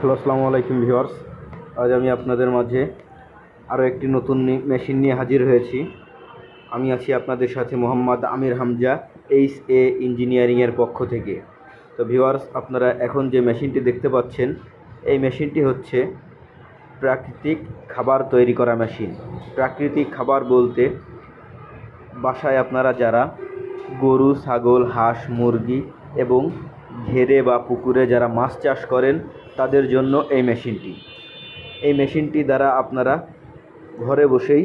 Hello, আসসালামু আলাইকুম viewers. আজ আমি আপনাদের মাঝে আরও একটি নতুন মেশিন নিয়ে হাজির হয়েছি। আমি আছি আপনাদের সাথে মোহাম্মদ আমির হামজা, এইচ.এ ইঞ্জিনিয়ারিংয়ের পক্ষ থেকে। তো ভিউয়ার্স, আপনারা এখন যে মেশিনটি দেখতে পাচ্ছেন, এই মেশিনটি হচ্ছে প্রাকৃতিক খাবার তৈরি করা মেশিন। প্রাকৃতিক খাবার বলতে বাসায় আপনারা যারা গরু, ছাগল, হাঁস, মুরগি এবং ঘেরে বা পুকুরে যারা মাছ চাষ করেন তাদের জন্য এই মেশিনটি দ্বারা আপনারা ঘরে বসেই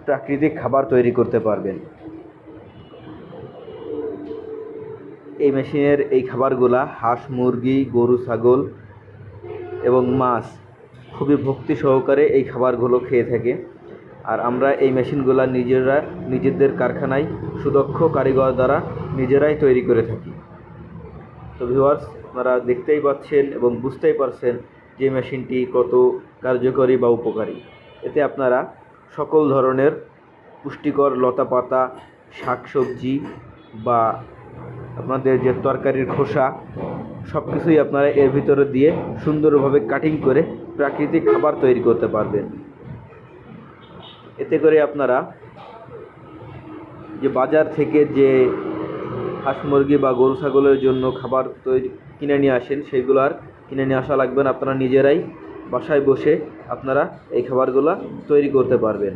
প্রাকৃতিক খাবার তৈরি করতে পারবেন। এই মেশিনের এই খাবারগুলা হাঁস, মুরগি, গরু, ছাগল এবং মাছ খুবই ভক্তি সহকারে এই খাবারগুলো খেয়ে থাকে। আর আমরা এই মেশিনগুলা নিজেদের কারখানায় সুদক্ষ কারিগর দ্বারা নিজেরাই তৈরি করে থাকি। তো ভিউয়ার্স, আপনারা দেখতেই পাচ্ছেন এবং বুঝতেই পারছেন যে মেশিনটি কত কার্যকরী বা উপকারী। এতে আপনারা সকল ধরনের পুষ্টিকর লতাপাতা, শাকসবজি বা আপনাদের যে তরকারির খোসা সব কিছুই আপনারা এর ভিতরে দিয়ে সুন্দরভাবে কাটিং করে প্রাকৃতিক খাবার তৈরি করতে পারবেন। এতে করে আপনারা যে বাজার থেকে যে হাঁস, মুরগি বা গরু, ছাগলের জন্য খাবার কিনে নিয়ে আসেন, সেইগুলো আর কিনে নিয়ে আসা লাগবে না। আপনারা নিজেরাই বাসায় বসে আপনারা এই খাবারগুলো তৈরি করতে পারবেন।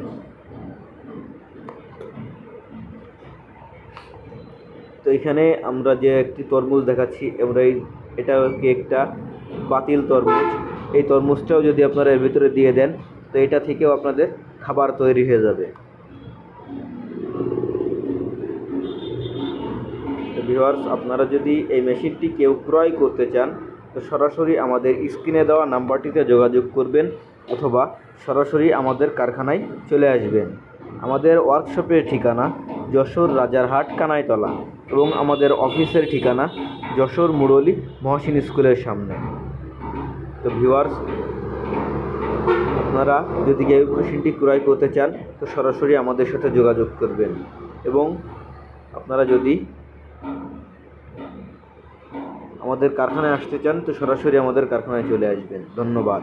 তো এখানে আমরা যে একটি তরমুজ দেখাচ্ছি, এটা একটা বাতিল তরমুজ। এই তরমুজটাও যদি আপনারা এর ভিতরে দিয়ে দেন তো এটা থেকেও আপনাদের খাবার তৈরি হয়ে যাবে। ভিউয়ার্স, আপনারা যদি এই মেশিনটি কেউ ক্রয় করতে চান তো সরাসরি আমাদের স্ক্রিনে দেওয়া নাম্বারটিতে যোগাযোগ করবেন অথবা সরাসরি আমাদের কারখানায় চলে আসবেন। আমাদের ওয়ার্কশপের ঠিকানা যশোর রাজারহাট কানাইতলা এবং আমাদের অফিসের ঠিকানা যশোর মুরলী মহসিন স্কুলের সামনে। তো ভিউয়ার্স, আপনারা যদি এই মেশিনটি ক্রয় করতে চান তো সরাসরি আমাদের সাথে যোগাযোগ করবেন এবং আপনারা যদি আমাদের কারখানায় আসতে চান তো সরাসরি আমাদের কারখানায় চলে আসবেন। ধন্যবাদ।